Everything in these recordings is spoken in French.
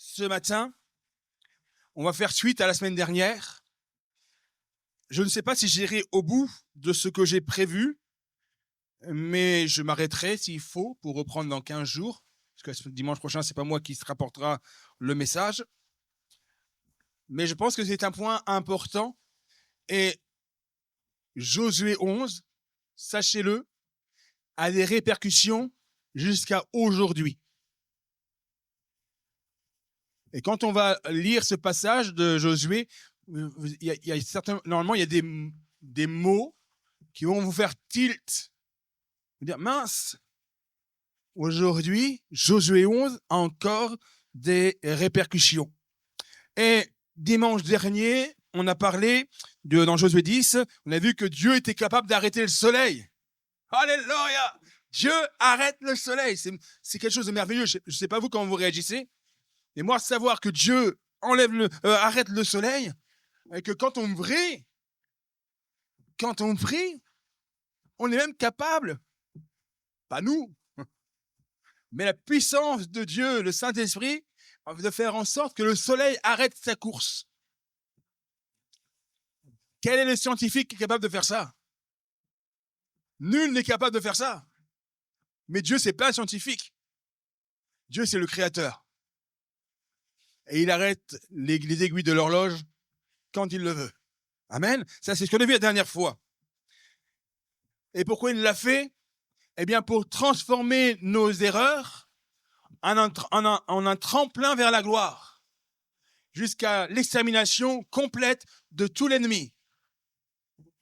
ce matin, on va faire suite à la semaine dernière. Je ne sais pas si j'irai au bout de ce que j'ai prévu, mais je m'arrêterai s'il faut pour reprendre dans 15 jours, parce que dimanche prochain, c'est pas moi qui se rapportera le message. Mais je pense que c'est un point important. Et Josué 11, sachez-le, a des répercussions jusqu'à aujourd'hui. Et quand on va lire ce passage de Josué, normalement, il y a des mots qui vont vous faire tilt. Vous dire, mince, aujourd'hui, Josué 11 a encore des répercussions. Et dimanche dernier, on a parlé, dans Josué 10, on a vu que Dieu était capable d'arrêter le soleil. Alléluia! Dieu arrête le soleil. C'est quelque chose de merveilleux. Je ne sais pas vous comment vous réagissez. Mais moi, savoir que Dieu arrête le soleil, et que quand on prie, on est même capable, pas nous, mais la puissance de Dieu, le Saint-Esprit, de faire en sorte que le soleil arrête sa course. Quel est le scientifique qui est capable de faire ça? Nul n'est capable de faire ça. Mais Dieu, c'est pas un scientifique. Dieu, c'est le Créateur. Et il arrête les aiguilles de l'horloge quand il le veut. Amen. Ça, c'est ce qu'on a vu la dernière fois. Et pourquoi il l'a fait? Eh bien, pour transformer nos erreurs en un tremplin vers la gloire, jusqu'à l'extermination complète de tout l'ennemi.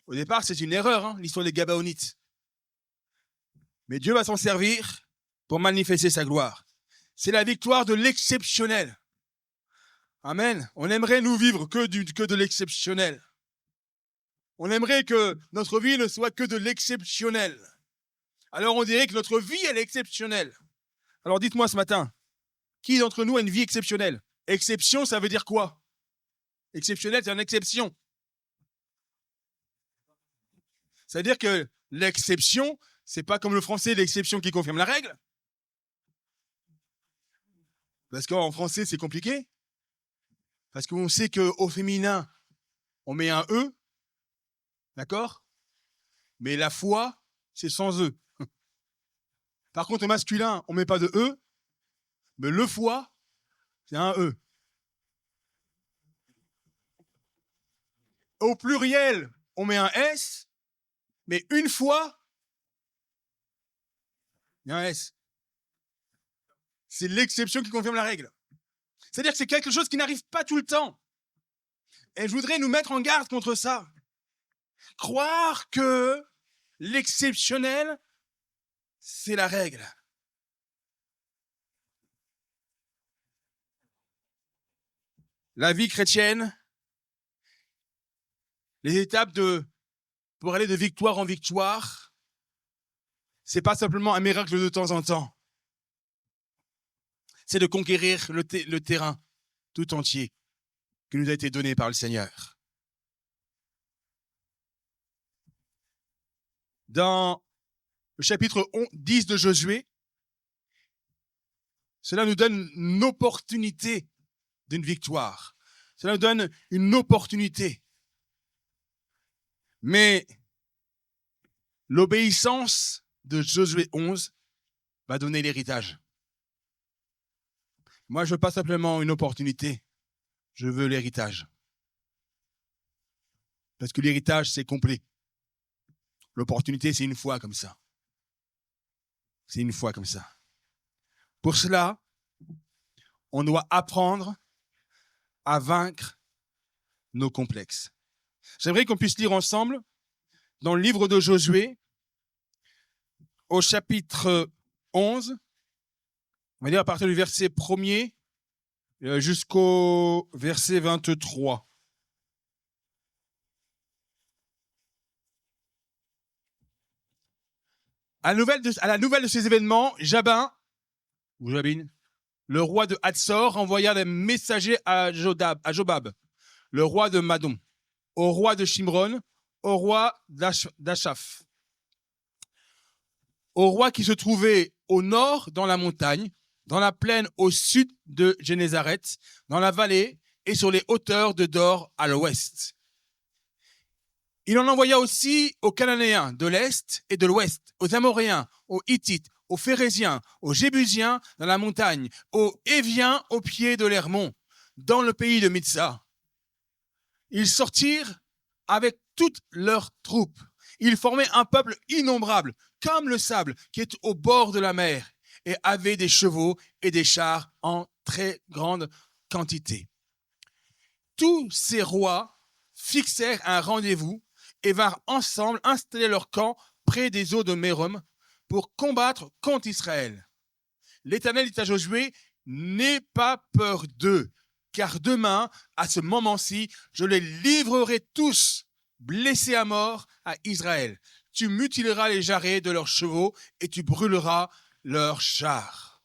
Au départ, c'est une erreur, l'histoire des Gabaonites. Mais Dieu va s'en servir pour manifester sa gloire. C'est la victoire de l'exceptionnel. Amen. On aimerait nous vivre que de l'exceptionnel. On aimerait que notre vie ne soit que de l'exceptionnel. Alors on dirait que notre vie, elle est exceptionnelle. Alors dites-moi ce matin, qui d'entre nous a une vie exceptionnelle? Exception, ça veut dire quoi? Exceptionnel, c'est une exception. C'est-à-dire que l'exception, c'est pas comme le français, l'exception qui confirme la règle. Parce qu'en français, c'est compliqué. Parce qu'on sait qu'au féminin, on met un E. D'accord? Mais la foi, c'est sans E. Par contre, au masculin, on met pas de E. Mais le foi, c'est un E. Au pluriel, on met un S. Mais une fois, il y a un S. C'est l'exception qui confirme la règle. C'est-à-dire que c'est quelque chose qui n'arrive pas tout le temps. Et je voudrais nous mettre en garde contre ça. Croire que l'exceptionnel, c'est la règle. La vie chrétienne, les étapes pour aller de victoire en victoire, c'est pas simplement un miracle de temps en temps. C'est de conquérir le terrain tout entier qui nous a été donné par le Seigneur. Dans le chapitre 10 de Josué, cela nous donne une opportunité d'une victoire. Cela nous donne une opportunité. Mais l'obéissance de Josué 11 va donner l'héritage. Moi, je veux pas simplement une opportunité, je veux l'héritage. Parce que l'héritage, c'est complet. L'opportunité, c'est une fois comme ça. C'est une fois comme ça. Pour cela, on doit apprendre à vaincre nos complexes. J'aimerais qu'on puisse lire ensemble dans le livre de Josué, au chapitre 11, on va dire à partir du verset 1er jusqu'au verset 23. À la nouvelle de ces événements, Jabin, le roi de Hatzor, envoya des messagers à Jobab, le roi de Madon, au roi de Shimron, au roi d'Achaf, au roi qui se trouvait au nord dans la montagne, dans la plaine au sud de Génézareth, dans la vallée et sur les hauteurs de Dor à l'ouest. Il en envoya aussi aux Cananéens de l'est et de l'ouest, aux Amoréens, aux Hittites, aux Phérésiens, aux Jébusiens dans la montagne, aux Éviens au pied de l'Hermon, dans le pays de Mitsa. Ils sortirent avec toutes leurs troupes. Ils formaient un peuple innombrable, comme le sable qui est au bord de la mer, et avaient des chevaux et des chars en très grande quantité. Tous ces rois fixèrent un rendez-vous et vinrent ensemble installer leur camp près des eaux de Mérom pour combattre contre Israël. L'Éternel dit à Josué, n'aie pas peur d'eux, car demain, à ce moment-ci, je les livrerai tous, blessés à mort, à Israël. Tu mutileras les jarrets de leurs chevaux et tu brûleras leurs chars.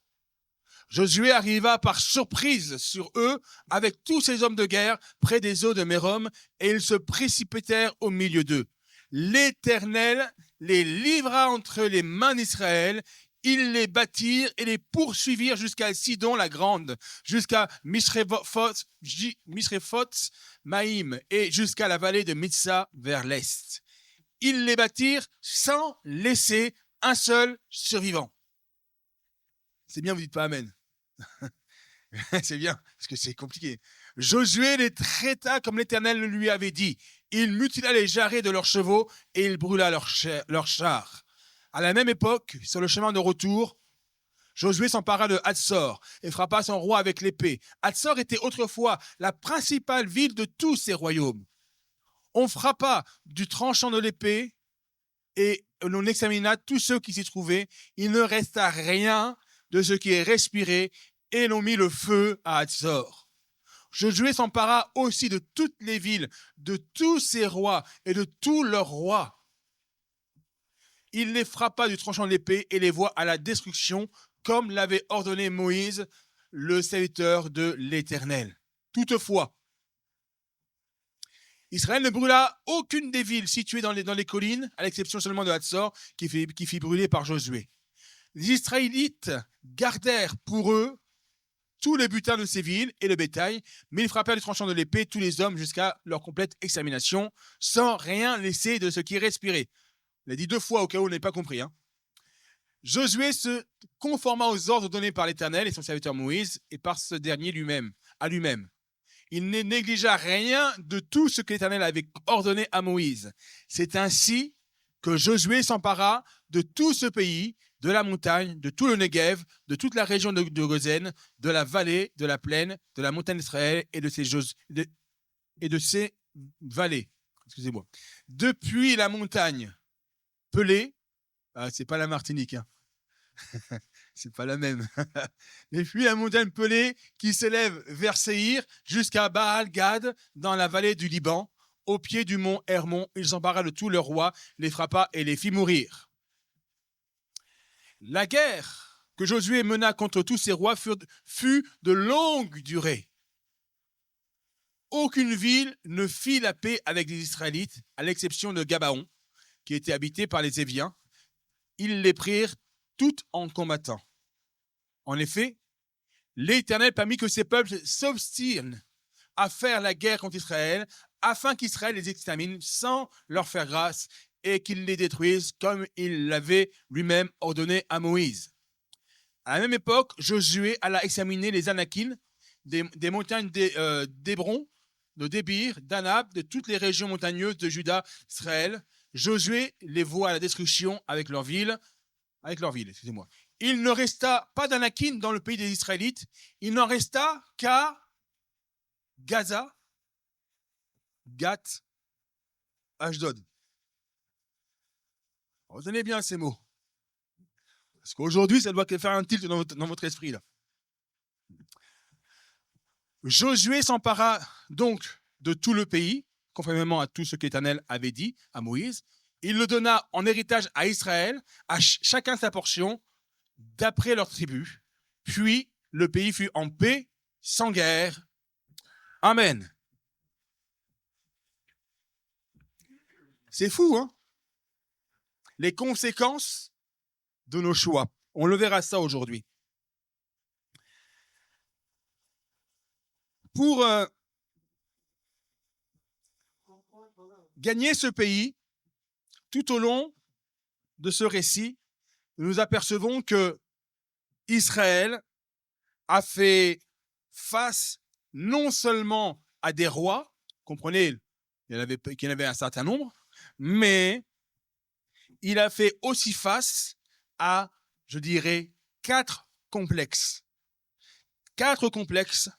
Josué arriva par surprise sur eux avec tous ses hommes de guerre près des eaux de Mérom et ils se précipitèrent au milieu d'eux. L'Éternel les livra entre les mains d'Israël. Ils les battirent et les poursuivirent jusqu'à Sidon la Grande, jusqu'à Mishrephoth Maïm et jusqu'à la vallée de Mitsa vers l'est. Ils les battirent sans laisser un seul survivant. C'est bien, vous dites pas amen. C'est bien, parce que c'est compliqué. Josué les traita comme l'Éternel le lui avait dit. Il mutila les jarrets de leurs chevaux et il brûla leurs chars. À la même époque, sur le chemin de retour, Josué s'empara de Hatsor et frappa son roi avec l'épée. Hatsor était autrefois la principale ville de tous ces royaumes. On frappa du tranchant de l'épée et l'on examina tous ceux qui s'y trouvaient. Il ne resta rien de ce qui est respiré et l'on mit le feu à Hatsor. Josué s'empara aussi de toutes les villes, de tous ses rois et de tous leurs rois. Il les frappa du tranchant de l'épée et les voit à la destruction, comme l'avait ordonné Moïse, le serviteur de l'Éternel. Toutefois, Israël ne brûla aucune des villes situées dans les collines, à l'exception seulement de Hatsor, qui fit brûler par Josué. Les Israélites gardèrent pour eux tous les butins de ces villes et le bétail, mais ils frappèrent du tranchant de l'épée tous les hommes jusqu'à leur complète extermination, sans rien laisser de ce qui respirait. Il a dit 2 fois au cas où on n'ait pas compris. Josué se conforma aux ordres donnés par l'Éternel et son serviteur Moïse et par ce dernier à lui-même. Il ne négligea rien de tout ce que l'Éternel avait ordonné à Moïse. C'est ainsi que Josué s'empara de tout ce pays, de la montagne, de tout le Negev, de toute la région de Gozen, de la vallée, de la plaine, de la montagne d'Israël et de ses vallées. Excusez-moi. Depuis la montagne Pelée, c'est pas la Martinique, c'est pas la même. Depuis la montagne Pelée qui s'élève vers Séhir jusqu'à Baal-Gad dans la vallée du Liban, au pied du mont Hermon, il s'empara de tous leurs rois, les frappa et les fit mourir. La guerre que Josué mena contre tous ces rois fut de longue durée. Aucune ville ne fit la paix avec les Israélites, à l'exception de Gabaon, qui était habité par les Éviens. Ils les prirent toutes en combattant. En effet, l'Éternel permit que ces peuples s'obstinent à faire la guerre contre Israël, afin qu'Israël les extermine sans leur faire grâce et qu'il les détruise comme il l'avait lui-même ordonné à Moïse. À la même époque, Josué alla examiner les Anakim des montagnes d'Hébron, de Débir, d'Anab, de toutes les régions montagneuses de Juda, Israël. Josué les voit à la destruction avec leur ville. Il ne resta pas d'Anakim dans le pays des Israélites. Il n'en resta qu'à Gaza, Gath, Ashdod. Retenez bien ces mots. Parce qu'aujourd'hui, ça doit faire un tilt dans votre esprit, là. Josué s'empara donc de tout le pays, conformément à tout ce qu'Éternel avait dit à Moïse. Il le donna en héritage à Israël, à chacun sa portion, d'après leur tribu. Puis, le pays fut en paix, sans guerre. Amen. C'est fou, hein? Les conséquences de nos choix. On le verra ça aujourd'hui. pour gagner ce pays, tout au long de ce récit, nous apercevons que Israël a fait face non seulement à des rois, comprenez, il y en avait un certain nombre, mais il a fait aussi face à, je dirais, 4 complexes. 4 complexes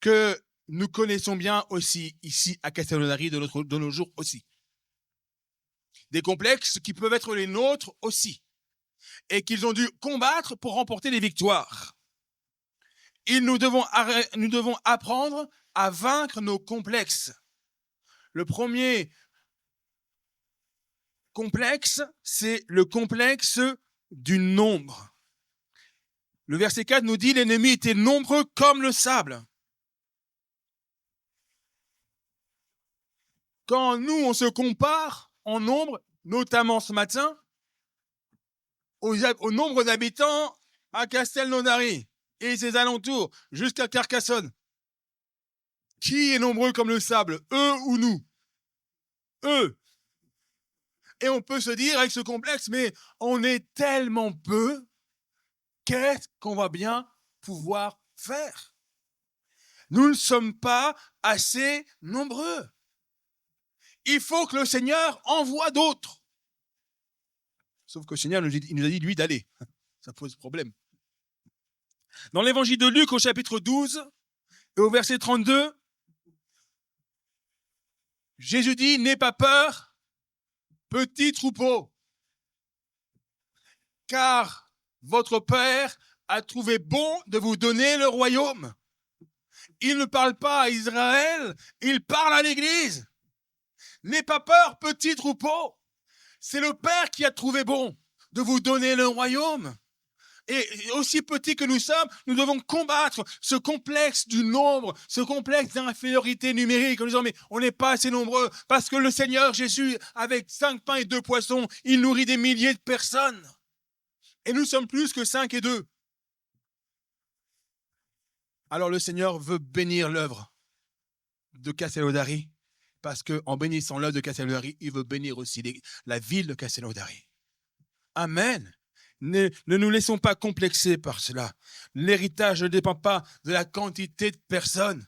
que nous connaissons bien aussi ici à Castelnaudary de nos jours aussi. Des complexes qui peuvent être les nôtres aussi et qu'ils ont dû combattre pour remporter des victoires. Nous devons apprendre à vaincre nos complexes. Le premier complexe, c'est le complexe du nombre. Le verset 4 nous dit « L'ennemi était nombreux comme le sable ». Quand nous, on se compare en nombre, notamment ce matin, au nombre d'habitants à Castelnaudary et ses alentours, jusqu'à Carcassonne, qui est nombreux comme le sable, eux ou nous? Eux. Et on peut se dire avec ce complexe, mais on est tellement peu, qu'est-ce qu'on va bien pouvoir faire? Nous ne sommes pas assez nombreux. Il faut que le Seigneur envoie d'autres. Sauf que le Seigneur il nous a dit, lui, d'aller. Ça pose problème. Dans l'évangile de Luc, au chapitre 12, et au verset 32, Jésus dit, n'aie pas peur, petit troupeau, car votre Père a trouvé bon de vous donner le royaume. Il ne parle pas à Israël, il parle à l'Église. N'aie pas peur, petit troupeau. C'est le Père qui a trouvé bon de vous donner le royaume. Et aussi petits que nous sommes, nous devons combattre ce complexe du nombre, ce complexe d'infériorité numérique en disant mais on n'est pas assez nombreux parce que le Seigneur Jésus, avec 5 pains et 2 poissons, il nourrit des milliers de personnes. Et nous sommes plus que 5 et 2. Alors le Seigneur veut bénir l'œuvre de Castelnaudary parce qu'en bénissant l'œuvre de Castelnaudary, il veut bénir aussi la ville de Castelnaudary. Amen. Ne nous laissons pas complexer par cela. L'héritage ne dépend pas de la quantité de personnes.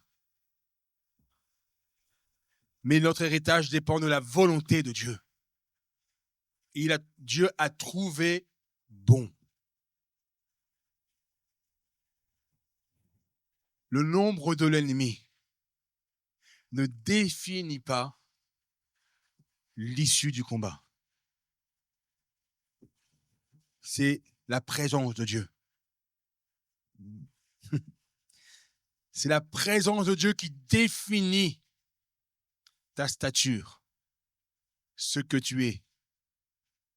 Mais notre héritage dépend de la volonté de Dieu. Dieu a trouvé bon. Le nombre de l'ennemi ne définit pas l'issue du combat. C'est la présence de Dieu. C'est la présence de Dieu qui définit ta stature, ce que tu es,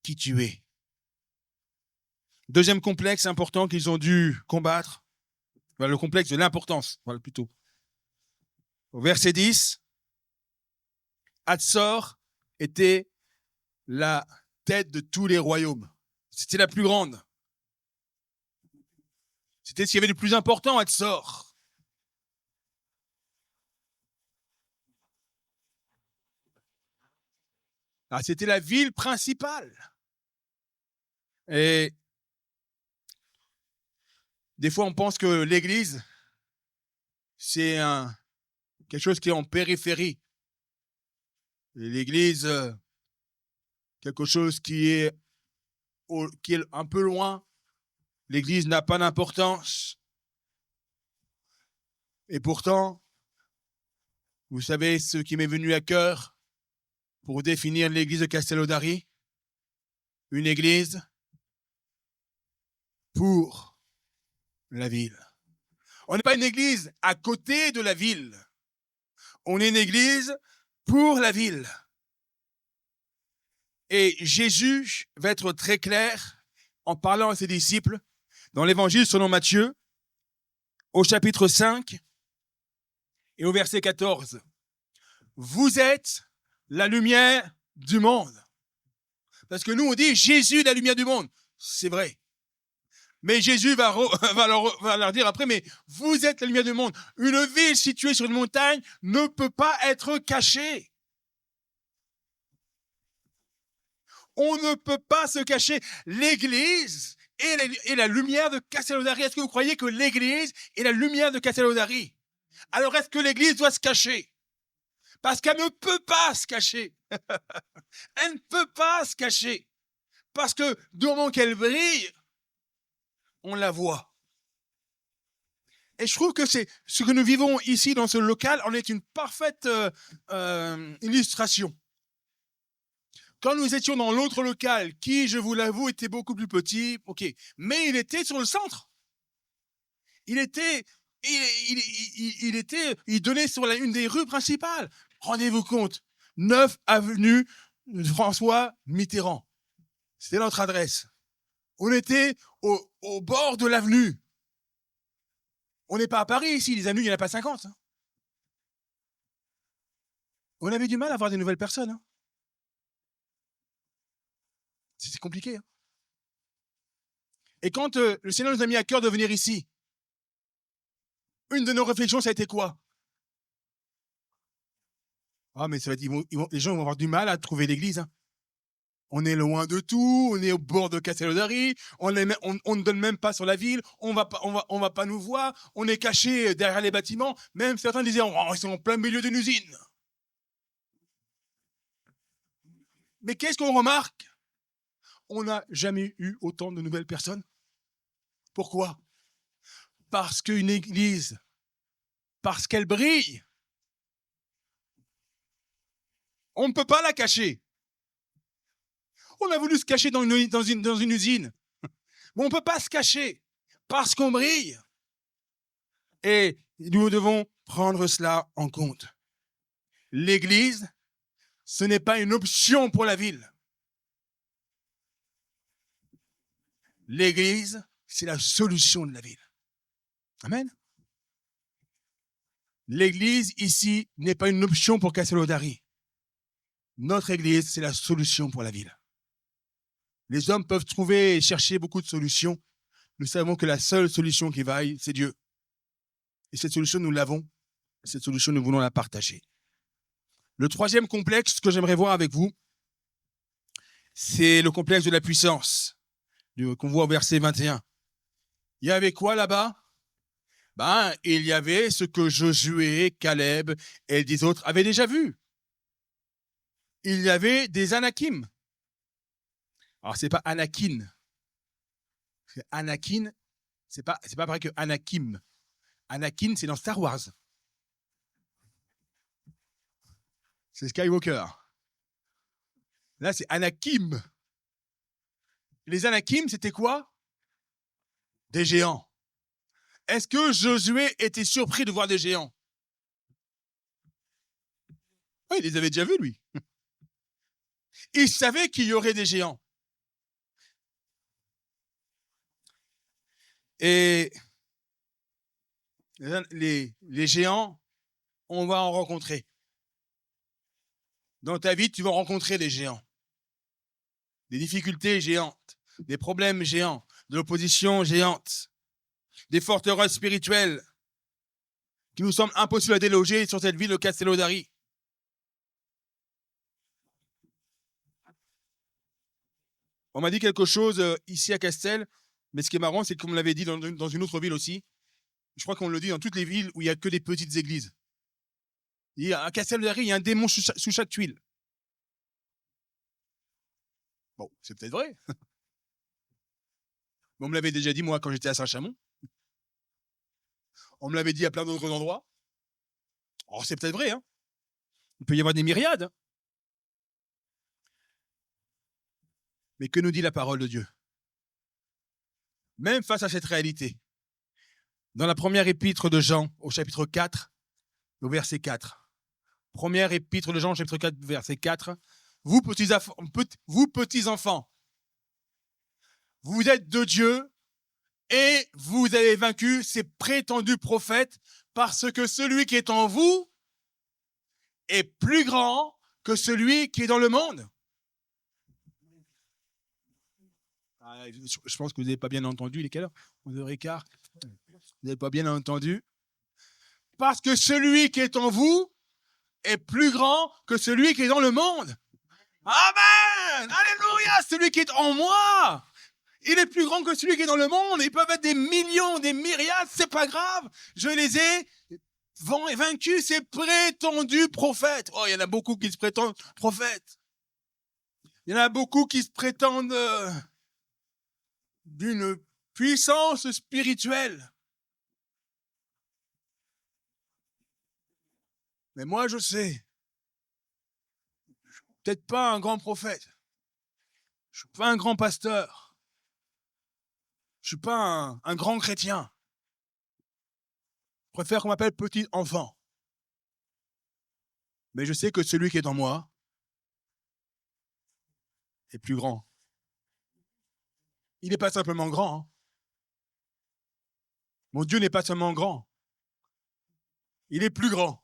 qui tu es. Deuxième complexe important qu'ils ont dû combattre, le complexe de l'importance, voilà plutôt. Au verset 10, Hatzor était la tête de tous les royaumes. C'était la plus grande. C'était ce qu'il y avait de plus important, Hatzor. Ah, c'était la ville principale. Et des fois, on pense que l'église, c'est quelque chose qui est en périphérie. L'église, quelque chose qui est un peu loin. L'église n'a pas d'importance. Et pourtant, vous savez ce qui m'est venu à cœur pour définir l'église de Castelnaudary? Une église pour la ville. On n'est pas une église à côté de la ville. On est une église pour la ville. Et Jésus va être très clair en parlant à ses disciples dans l'évangile selon Matthieu, au chapitre 5 et au verset 14. Vous êtes la lumière du monde. Parce que nous, on dit Jésus est la lumière du monde. C'est vrai. Mais Jésus va leur dire après, mais vous êtes la lumière du monde. Une ville située sur une montagne ne peut pas être cachée. On ne peut pas se cacher. L'Église est la lumière de Castelnaudary. Est-ce que vous croyez que l'Église est la lumière de Castelnaudary? Alors est-ce que l'Église doit se cacher? Parce qu'elle ne peut pas se cacher. Elle ne peut pas se cacher. Parce que du moment qu'elle brille, on la voit. Et je trouve que c'est ce que nous vivons ici dans ce local en est une parfaite illustration. Quand nous étions dans l'autre local, qui, je vous l'avoue, était beaucoup plus petit, ok, mais il était sur le centre. Il donnait sur une des rues principales. Rendez-vous compte, 9 avenue François Mitterrand. C'était notre adresse. On était au bord de l'avenue. On n'est pas à Paris ici, les avenues, il n'y en a pas 50. Hein. On avait du mal à avoir des nouvelles personnes. Hein. C'est compliqué. Hein. Et quand le Seigneur nous a mis à cœur de venir ici, une de nos réflexions, ça a été quoi? Ah, mais ça va être, les gens vont avoir du mal à trouver l'église. Hein. On est loin de tout, on est au bord de Castelnaudary, on ne donne même pas sur la ville, on va pas nous voir, on est caché derrière les bâtiments. Même certains disaient, oh, ils sont en plein milieu d'une usine. Mais qu'est-ce qu'on remarque? On n'a jamais eu autant de nouvelles personnes. Pourquoi? Parce qu'une église, parce qu'elle brille, on ne peut pas la cacher. On a voulu se cacher dans une usine. Mais on ne peut pas se cacher parce qu'on brille. Et nous devons prendre cela en compte. L'église, ce n'est pas une option pour la ville. L'église, c'est la solution de la ville. Amen. L'église ici n'est pas une option pour Castelnaudary. Notre église, c'est la solution pour la ville. Les hommes peuvent trouver et chercher beaucoup de solutions. Nous savons que la seule solution qui vaille, c'est Dieu. Et cette solution, nous l'avons. Cette solution, nous voulons la partager. Le troisième complexe que j'aimerais voir avec vous, c'est le complexe de la puissance, qu'on voit au verset 21. Il y avait quoi là-bas? Il y avait ce que Josué, Caleb et les autres avaient déjà vu. Il y avait des Anakim. Alors, c'est pas Anakin. Anakin, c'est pas pareil que Anakim. Anakin, c'est dans Star Wars. C'est Skywalker. Là, c'est Anakim. Les Anakim, c'était quoi? Des géants. Est-ce que Josué était surpris de voir des géants? Oui, il les avait déjà vus, lui. Il savait qu'il y aurait des géants. Et les géants, on va en rencontrer. Dans ta vie, tu vas rencontrer des géants. Des difficultés géantes, des problèmes géants, de l'opposition géante, des forteresses spirituelles qui nous semblent impossibles à déloger sur cette ville de Castelnaudary. On m'a dit quelque chose ici à Castel, mais ce qui est marrant, c'est qu'on me l'avait dit dans une autre ville aussi. Je crois qu'on le dit dans toutes les villes où il n'y a que des petites églises. À Castelnaudary, il y a un démon sous chaque tuile. Bon, c'est peut-être vrai. Mais on me l'avait déjà dit, moi, quand j'étais à Saint-Chamond. On me l'avait dit à plein d'autres endroits. Oh, c'est peut-être vrai, hein. Il peut y avoir des myriades. Mais que nous dit la parole de Dieu? Même face à cette réalité, dans la première épître de Jean, au chapitre 4, au verset 4. Première épître de Jean, chapitre 4, verset 4. Vous, petits enfants, vous êtes de Dieu et vous avez vaincu ces prétendus prophètes parce que celui qui est en vous est plus grand que celui qui est dans le monde. Je pense que vous n'avez pas bien entendu. Il est quelle heure? 11h15. Vous n'avez pas bien entendu. Parce que celui qui est en vous est plus grand que celui qui est dans le monde. Amen! Alléluia! Celui qui est en moi, il est plus grand que celui qui est dans le monde. Ils peuvent être des millions, des myriades, c'est pas grave. Je les ai vaincus, ces prétendus prophètes. Oh, il y en a beaucoup qui se prétendent prophètes. Il y en a beaucoup qui se prétendent d'une puissance spirituelle. Mais moi, je sais, je suis peut-être pas un grand prophète. Je suis pas un grand pasteur. Je suis pas un grand chrétien. Je préfère qu'on m'appelle petit enfant. Mais je sais que celui qui est en moi est plus grand. Il n'est pas simplement grand. Hein. Mon Dieu n'est pas seulement grand. Il est plus grand.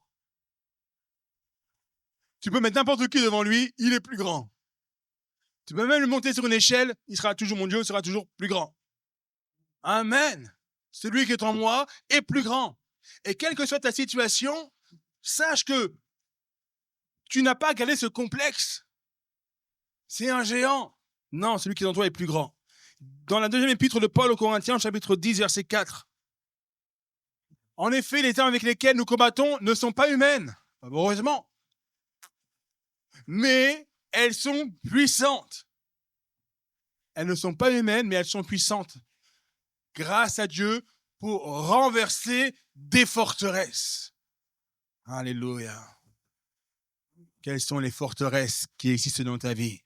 Tu peux mettre n'importe qui devant lui, il est plus grand. Tu peux même le monter sur une échelle, il sera toujours, mon Dieu sera toujours plus grand. Amen. Celui qui est en moi est plus grand. Et quelle que soit ta situation, sache que tu n'as pas à garder ce complexe. C'est un géant. Non, celui qui est en toi est plus grand. Dans la deuxième épître de Paul aux Corinthiens, chapitre 10, verset 4. En effet, les armes avec lesquelles nous combattons ne sont pas humaines, heureusement. Mais elles sont puissantes. Elles ne sont pas humaines, mais elles sont puissantes. Grâce à Dieu pour renverser des forteresses. Alléluia. Quelles sont les forteresses qui existent dans ta vie?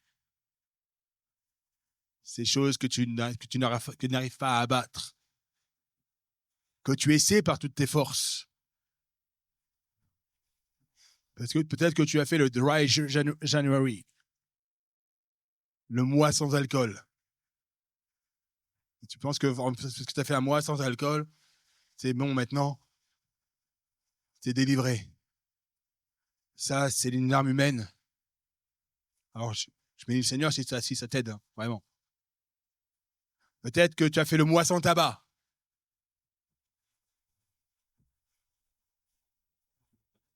Ces choses que tu n'arrives pas à abattre. Que tu essaies par toutes tes forces. Parce que peut-être que tu as fait le Dry January. Le mois sans alcool. Et tu penses que parce que tu as fait un mois sans alcool, c'est bon maintenant. T'es délivré. Ça, c'est une arme humaine. Alors, je bénis le Seigneur si ça t'aide, hein, vraiment. Peut-être que tu as fait le mois sans tabac.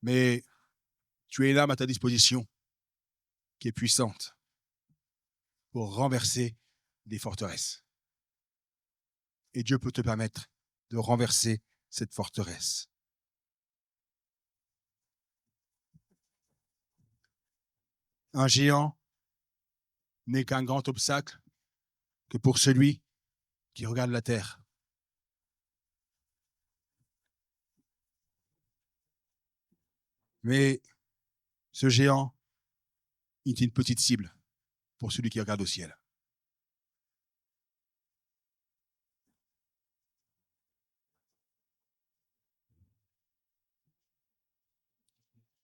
Mais tu as une arme à ta disposition qui est puissante pour renverser des forteresses. Et Dieu peut te permettre de renverser cette forteresse. Un géant n'est qu'un grand obstacle que pour celui qui regarde la terre. Mais ce géant est une petite cible pour celui qui regarde au ciel.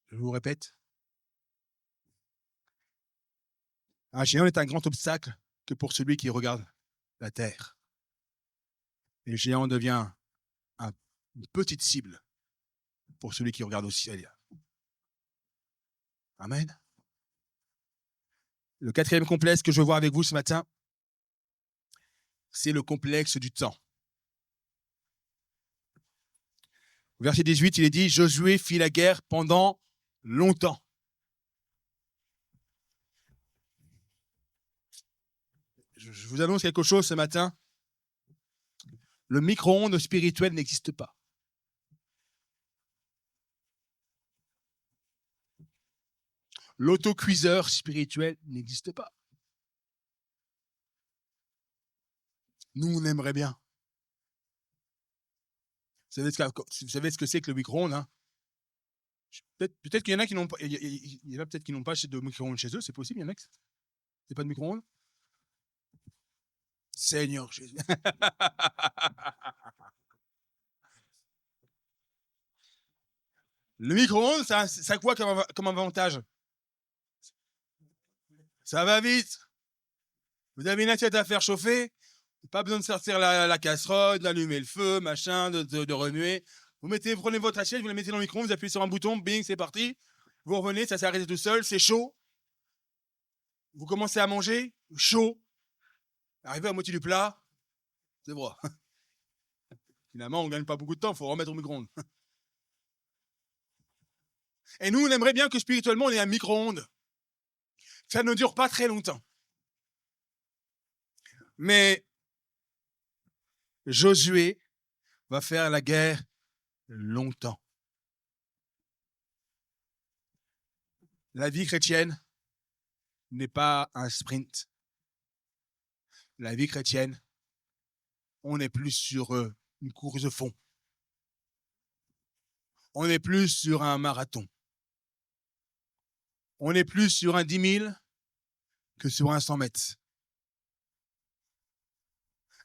Je vous répète. Un géant est un grand obstacle que pour celui qui regarde la terre. Et le géant devient une petite cible pour celui qui regarde au ciel. Amen. Le quatrième complexe que je veux voir avec vous ce matin, c'est le complexe du temps. Au verset 18, il est dit « Josué fit la guerre pendant longtemps. » Je vous annonce quelque chose ce matin. Le micro-ondes spirituel n'existe pas. L'autocuiseur spirituel n'existe pas. Nous, on aimerait bien. Vous savez ce que c'est que le micro-ondes, hein? Peut-être qu'il y en a qui n'ont pas. Il y en a peut-être qui n'ont pas de micro-ondes chez eux, c'est possible, il y en a qui n'ont pas de micro-ondes. Seigneur Jésus. Le micro-ondes, ça a quoi comme avantage? Ça va vite. Vous avez une assiette à faire chauffer, pas besoin de sortir la casserole, d'allumer le feu, machin, de remuer. Vous prenez votre assiette, vous la mettez dans le micro-ondes, vous appuyez sur un bouton, bing, c'est parti. Vous revenez, ça s'est arrêté tout seul, c'est chaud. Vous commencez à manger, chaud. Arrivé à moitié du plat, c'est vrai. Finalement, on ne gagne pas beaucoup de temps, il faut remettre au micro-ondes. Et nous, on aimerait bien que spirituellement, on ait un micro-ondes. Ça ne dure pas très longtemps. Mais Josué va faire la guerre longtemps. La vie chrétienne n'est pas un sprint. La vie chrétienne, on est plus sur une course de fond. On est plus sur un marathon. On est plus sur un 10 000 que sur un 100 mètres.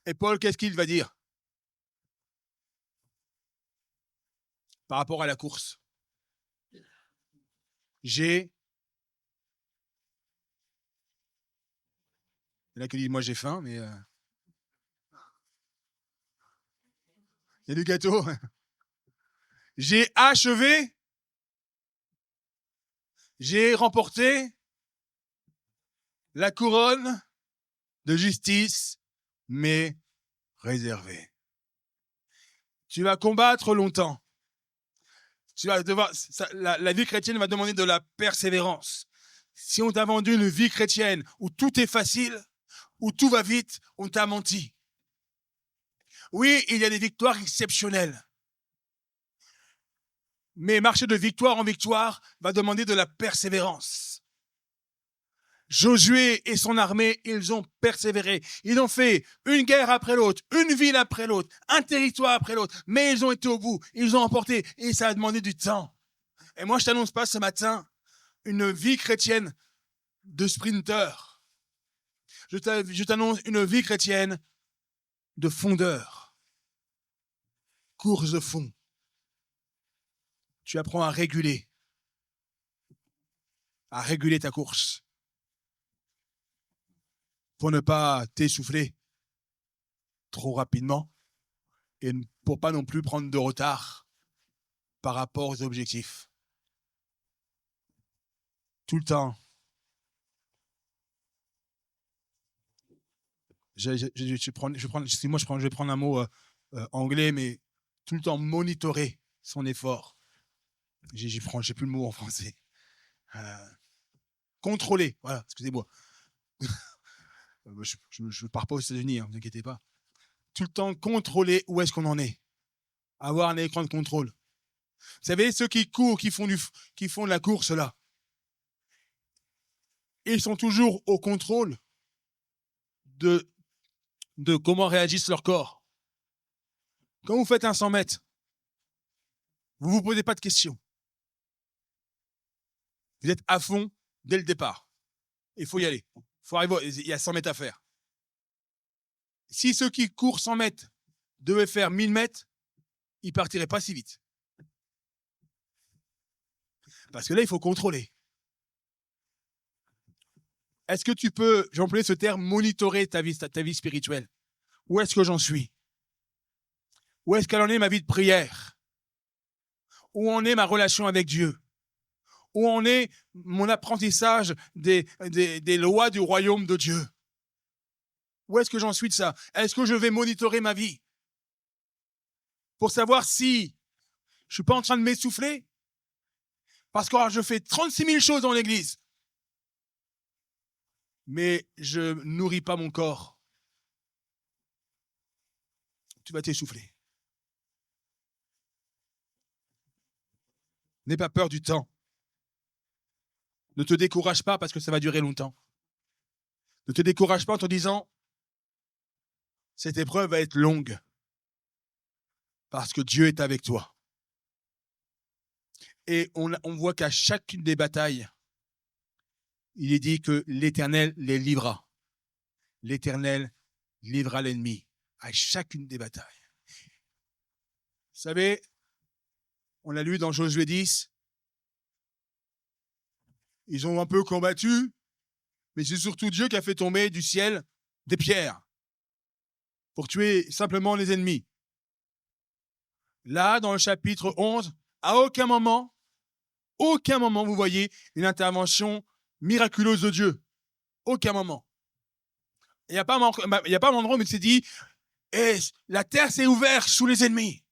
Et Paul, qu'est-ce qu'il va dire par rapport à la course? Il y en a qui disent, moi j'ai faim, mais... Il y a du gâteau. J'ai achevé, j'ai remporté la couronne de justice, mais réservée. Tu vas combattre longtemps. Tu vas devoir, la vie chrétienne va demander de la persévérance. Si on t'a vendu une vie chrétienne où tout est facile, où tout va vite, on t'a menti. Oui, il y a des victoires exceptionnelles. Mais marcher de victoire en victoire va demander de la persévérance. Josué et son armée, ils ont persévéré. Ils ont fait une guerre après l'autre, une ville après l'autre, un territoire après l'autre. Mais ils ont été au bout, ils ont emporté et ça a demandé du temps. Et moi, je t'annonce pas ce matin une vie chrétienne de sprinter. Je t'annonce une vie chrétienne de fondeur. Course de fond. Tu apprends à réguler ta course pour ne pas t'essouffler trop rapidement et pour pas non plus prendre de retard par rapport aux objectifs. Tout le temps. Je vais prendre un mot anglais, mais tout le temps monitorer son effort. J'ai plus le mot en français. Contrôler, voilà, excusez-moi. Je ne pars pas aux États-Unis, ne vous inquiétez pas. Tout le temps contrôler où est-ce qu'on en est. Avoir un écran de contrôle. Vous savez, ceux qui courent, qui font de la course là, ils sont toujours au contrôle de comment réagissent leur corps. Quand vous faites un 100 mètres, vous ne vous posez pas de questions. Vous êtes à fond dès le départ. Il faut y aller. Il y a 100 mètres à faire. Si ceux qui courent 100 mètres devaient faire 1000 mètres, ils ne partiraient pas si vite. Parce que là, il faut contrôler. Est-ce que tu peux, j'ai employé ce terme, monitorer ta vie spirituelle? Où est-ce que j'en suis? Où est-ce qu'elle en est ma vie de prière? Où en est ma relation avec Dieu? Où en est mon apprentissage des lois du royaume de Dieu? Où est-ce que j'en suis de ça? Est-ce que je vais monitorer ma vie pour savoir si je ne suis pas en train de m'essouffler? Parce que je fais 36 000 choses dans l'église, mais je ne nourris pas mon corps. Tu vas t'essouffler. N'aie pas peur du temps. Ne te décourage pas parce que ça va durer longtemps. Ne te décourage pas en te disant cette épreuve va être longue parce que Dieu est avec toi. Et on voit qu'à chacune des batailles, il est dit que l'Éternel les livrera. L'Éternel livrera l'ennemi à chacune des batailles. Vous savez, on l'a lu dans Josué 10, ils ont un peu combattu, mais c'est surtout Dieu qui a fait tomber du ciel des pierres pour tuer simplement les ennemis. Là, dans le chapitre 11, à aucun moment, vous voyez une intervention miraculeuse de Dieu. Aucun moment. Il n'y a pas un endroit où il s'est dit et la terre s'est ouverte sous les ennemis.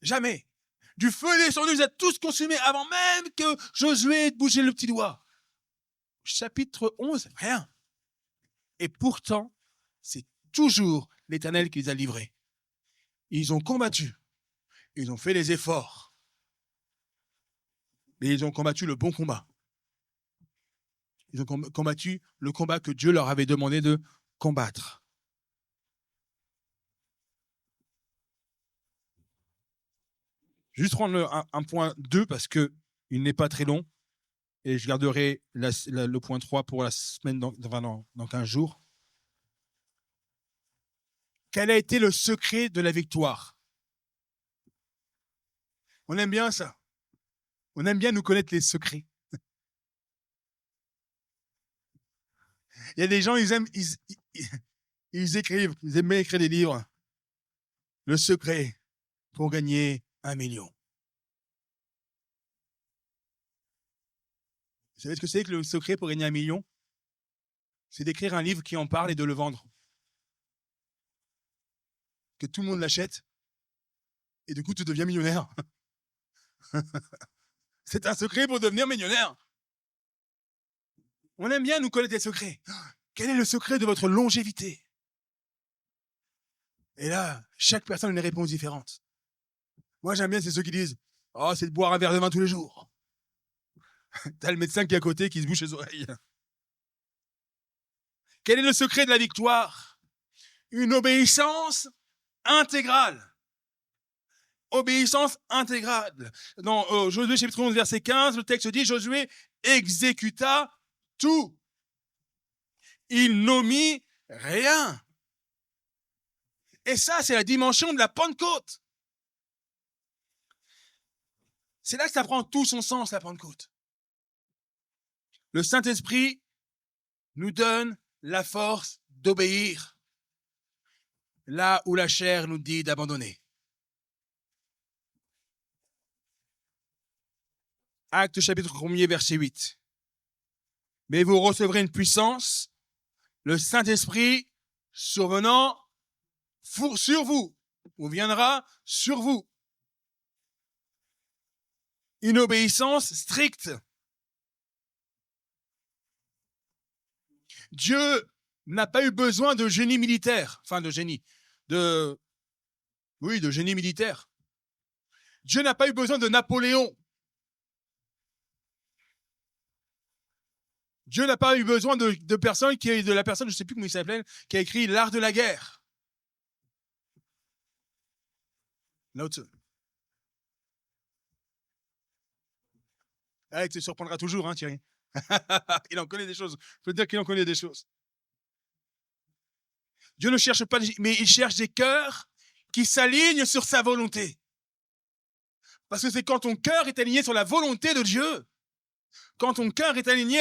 Jamais. Du feu est descendu, vous êtes tous consumés avant même que Josué bouge le petit doigt. Chapitre 11, rien. Et pourtant, c'est toujours l'Éternel qui les a livrés. Ils ont combattu. Ils ont fait des efforts. Mais ils ont combattu le bon combat. Ils ont combattu le combat que Dieu leur avait demandé de combattre. Juste prendre un point 2 parce qu'il n'est pas très long. Et je garderai le point 3 pour la semaine dans 15 jours. Quel a été le secret de la victoire? On aime bien ça. On aime bien nous connaître les secrets. Il y a des gens, ils aiment écrire des livres. Le secret pour gagner 1 million. Vous savez ce que c'est que le secret pour gagner 1 million? C'est d'écrire un livre qui en parle et de le vendre. Que tout le monde l'achète. Et du coup, tu deviens millionnaire. C'est un secret pour devenir millionnaire. On aime bien nous connaître les secrets. Quel est le secret de votre longévité? Et là, chaque personne a une réponse différente. Moi, j'aime bien, c'est ceux qui disent « Oh, c'est de boire un verre de vin tous les jours. » T'as le médecin qui est à côté qui se bouche les oreilles. Quel est le secret de la victoire? Une obéissance intégrale. Obéissance intégrale. Dans Josué chapitre 11, verset 15, le texte dit « Josué exécuta tout. Il n'omit rien. » Et ça, c'est la dimension de la Pentecôte. C'est là que ça prend tout son sens, la Pentecôte. Le Saint-Esprit nous donne la force d'obéir là où la chair nous dit d'abandonner. Actes chapitre 1er, verset 8. Mais vous recevrez une puissance, le Saint-Esprit survenant sur vous, ou viendra sur vous. Une obéissance stricte. Dieu n'a pas eu besoin de génie militaire, de génie militaire. Dieu n'a pas eu besoin de Napoléon. Dieu n'a pas eu besoin de personne de la personne, je ne sais plus comment il s'appelle, qui a écrit l'art de la guerre. Lao Tzu. Ah, il te surprendra toujours, hein, Thierry. Il en connaît des choses. Je peux te dire qu'il en connaît des choses. Dieu ne cherche pas, mais il cherche des cœurs qui s'alignent sur sa volonté. Parce que c'est quand ton cœur est aligné sur la volonté de Dieu, quand ton cœur est aligné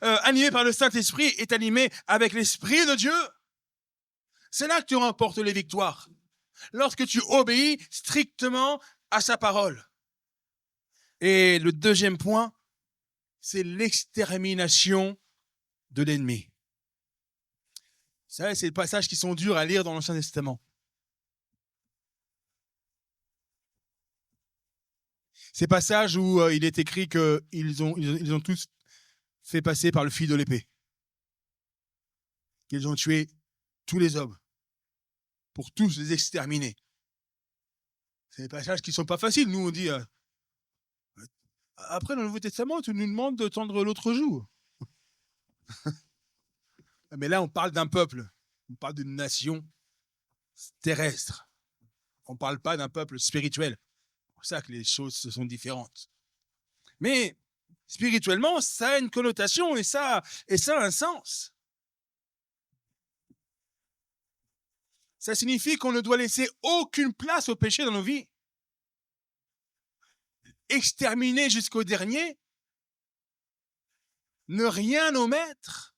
animé par le Saint-Esprit, est animé avec l'Esprit de Dieu, c'est là que tu remportes les victoires. Lorsque tu obéis strictement à sa parole. Et le deuxième point, c'est l'extermination de l'ennemi. Ça, c'est des passages qui sont durs à lire dans l'Ancien Testament. Ces passages où il est écrit qu'ils ont tous fait passer par le fil de l'épée. Qu'ils ont tué tous les hommes pour tous les exterminer. C'est des passages qui ne sont pas faciles. Nous, on dit... après, dans le Nouveau Testament, tu nous demandes de tendre l'autre joue. Mais là, on parle d'un peuple. On parle d'une nation terrestre. On ne parle pas d'un peuple spirituel. C'est pour ça que les choses sont différentes. Mais spirituellement, ça a une connotation et ça a un sens. Ça signifie qu'on ne doit laisser aucune place au péché dans nos vies. Exterminer jusqu'au dernier, ne rien omettre,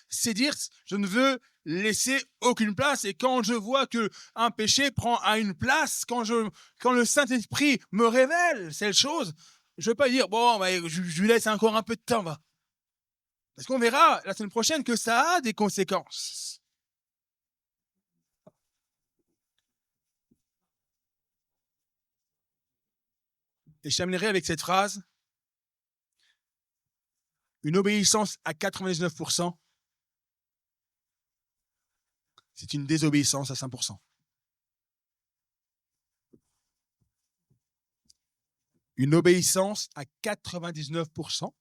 c'est dire je ne veux laisser aucune place. Et quand je vois qu'un péché prend à une place, quand le Saint-Esprit me révèle cette chose, je ne veux pas dire bon, je lui laisse encore un peu de temps. Parce qu'on verra la semaine prochaine que ça a des conséquences. Et je terminerai avec cette phrase. Une obéissance à 99%, c'est une désobéissance à 5%. Une obéissance à 99%,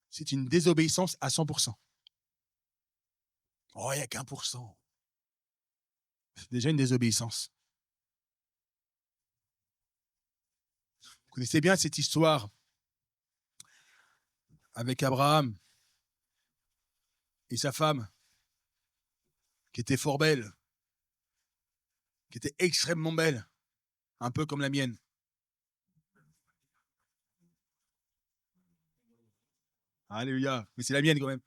c'est une désobéissance à 100%. Oh, il n'y a qu'1%. C'est déjà une désobéissance. Vous connaissez bien cette histoire avec Abraham et sa femme, qui était fort belle, qui était extrêmement belle, un peu comme la mienne. Alléluia, mais c'est la mienne quand même.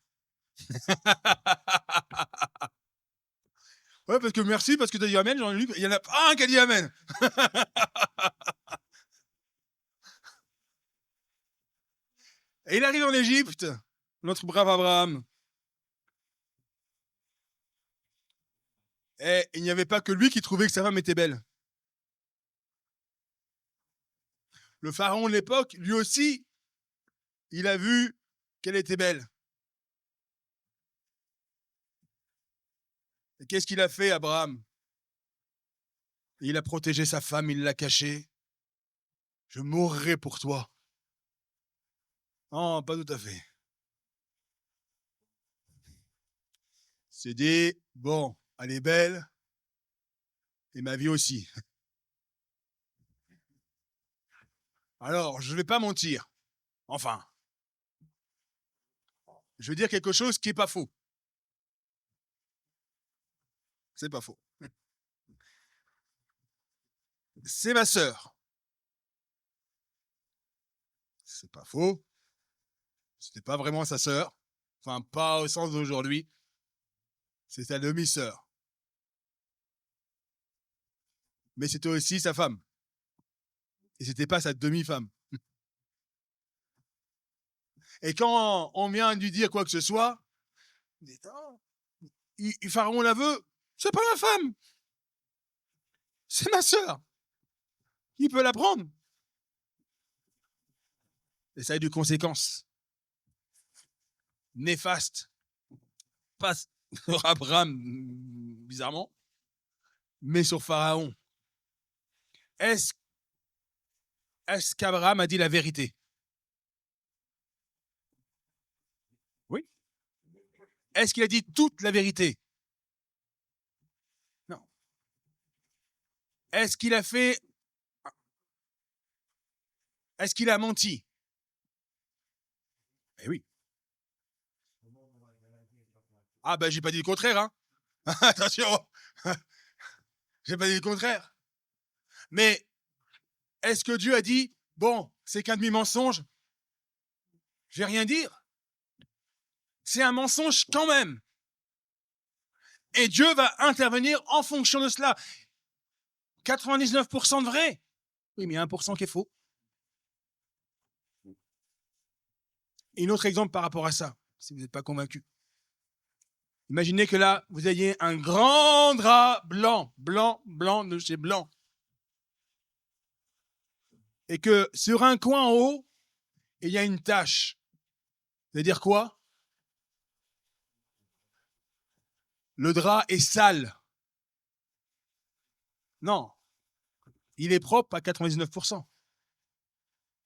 Ouais, parce que merci, parce que tu as dit Amen, Jean-Luc, il n'y en a pas un qui a dit Amen. Et il arrive en Égypte, notre brave Abraham. Et il n'y avait pas que lui qui trouvait que sa femme était belle. Le pharaon de l'époque, lui aussi, il a vu qu'elle était belle. Et qu'est-ce qu'il a fait, Abraham? Il a protégé sa femme, il l'a cachée. Je mourrai pour toi. Non, pas tout à fait. C'est dit, bon, elle est belle, et ma vie aussi. Alors, je ne vais pas mentir. Enfin, je vais dire quelque chose qui n'est pas faux. C'est pas faux. C'est ma sœur. C'est pas faux. C'était pas vraiment sa sœur. Enfin, pas au sens d'aujourd'hui. C'est sa demi-sœur. Mais c'était aussi sa femme. Et c'était pas sa demi-femme. Et quand on vient lui dire quoi que ce soit, Pharaon la veut, c'est pas ma femme. C'est ma sœur. Qui peut la prendre? Et ça a eu des conséquences néfastes. Pas sur Abraham, bizarrement, mais sur Pharaon. Est-ce qu'Abraham a dit la vérité? Oui. Est-ce qu'il a dit toute la vérité? Non. Est-ce qu'il a fait... Est-ce qu'il a menti? Eh oui. Ah ben, j'ai pas dit le contraire, hein. Attention. J'ai pas dit le contraire. Mais est-ce que Dieu a dit, bon, c'est qu'un demi-mensonge, je vais rien dire? C'est un mensonge quand même. Et Dieu va intervenir en fonction de cela. 99% de vrai. Oui, mais il y a 1% qui est faux. Et un autre exemple par rapport à ça, si vous n'êtes pas convaincu. Imaginez que là, vous ayez un grand drap blanc, blanc de chez blanc. Et que sur un coin en haut, il y a une tache. Ça veut dire quoi? Le drap est sale. Non. Il est propre à 99%.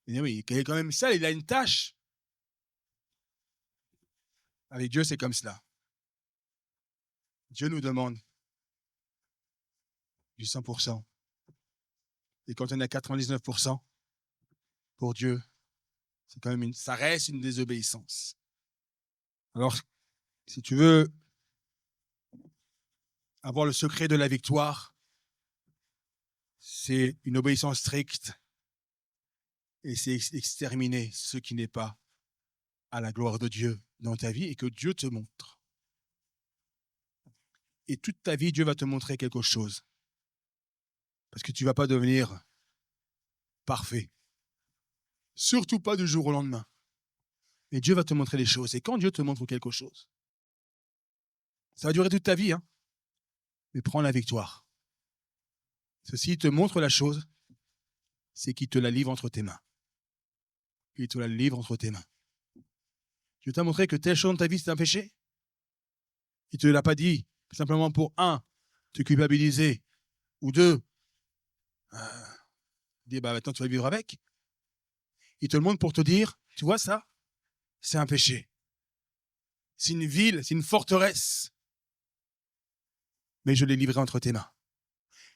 Et oui, il est quand même sale, il a une tache. Avec Dieu, c'est comme cela. Dieu nous demande du 100%. Et quand on a 99%, pour Dieu, c'est quand même ça reste une désobéissance. Alors, si tu veux avoir le secret de la victoire, c'est une obéissance stricte et c'est exterminer ce qui n'est pas à la gloire de Dieu dans ta vie et que Dieu te montre. Et toute ta vie, Dieu va te montrer quelque chose. Parce que tu ne vas pas devenir parfait. Surtout pas du jour au lendemain. Et Dieu va te montrer des choses. Et quand Dieu te montre quelque chose, ça va durer toute ta vie, hein, mais prends la victoire. Ceci te montre la chose, c'est qu'il te la livre entre tes mains. Il te la livre entre tes mains. Dieu t'a montré que telle chose dans ta vie, c'est un péché. Il ne te l'a pas dit simplement pour, un, te culpabiliser, ou deux, dire, maintenant tu vas vivre avec. Il te le montre pour te dire, tu vois ça, c'est un péché. C'est une ville, c'est une forteresse. Mais je l'ai livré entre tes mains.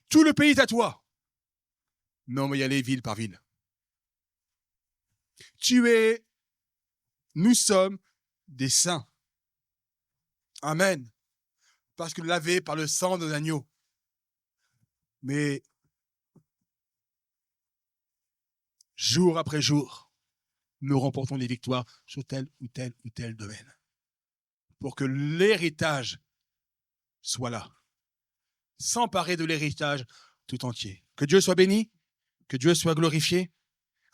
Tout le pays est à toi. Mais on va y aller ville par ville. Nous sommes des saints. Amen. Parce que lavés par le sang de l'agneau. Mais jour après jour, nous remportons des victoires sur tel ou tel ou tel domaine. Pour que l'héritage soit là. S'emparer de l'héritage tout entier. Que Dieu soit béni, que Dieu soit glorifié.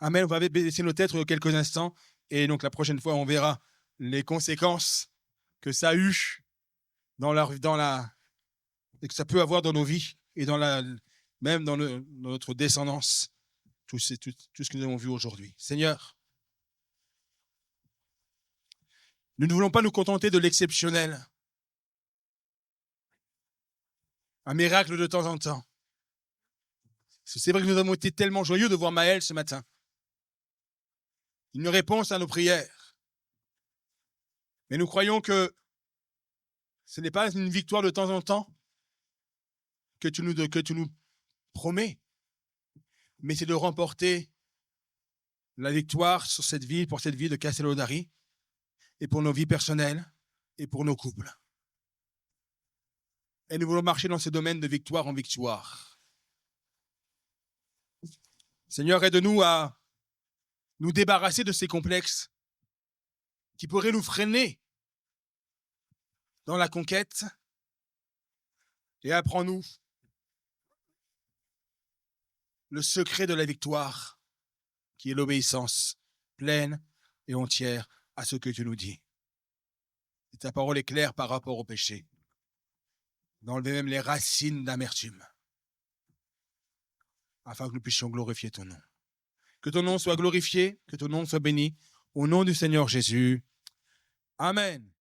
Amen. On va baisser nos têtes quelques instants. Et donc la prochaine fois, on verra les conséquences que ça a eu et que ça peut avoir dans nos vies et même dans notre descendance. Tout ce que nous avons vu aujourd'hui. Seigneur, nous ne voulons pas nous contenter de l'exceptionnel. Un miracle de temps en temps. C'est vrai que nous avons été tellement joyeux de voir Maël ce matin. Une réponse à nos prières. Mais nous croyons que ce n'est pas une victoire de temps en temps que tu nous promets, mais c'est de remporter la victoire sur cette ville, pour cette ville de Castellodari, et pour nos vies personnelles, et pour nos couples. Et nous voulons marcher dans ce domaine de victoire en victoire. Seigneur, aide-nous à nous débarrasser de ces complexes qui pourraient nous freiner dans la conquête, et apprends-nous le secret de la victoire, qui est l'obéissance pleine et entière à ce que tu nous dis. Et ta parole est claire par rapport au péché, d'enlever même les racines d'amertume, afin que nous puissions glorifier ton nom. Que ton nom soit glorifié, que ton nom soit béni, au nom du Seigneur Jésus. Amen.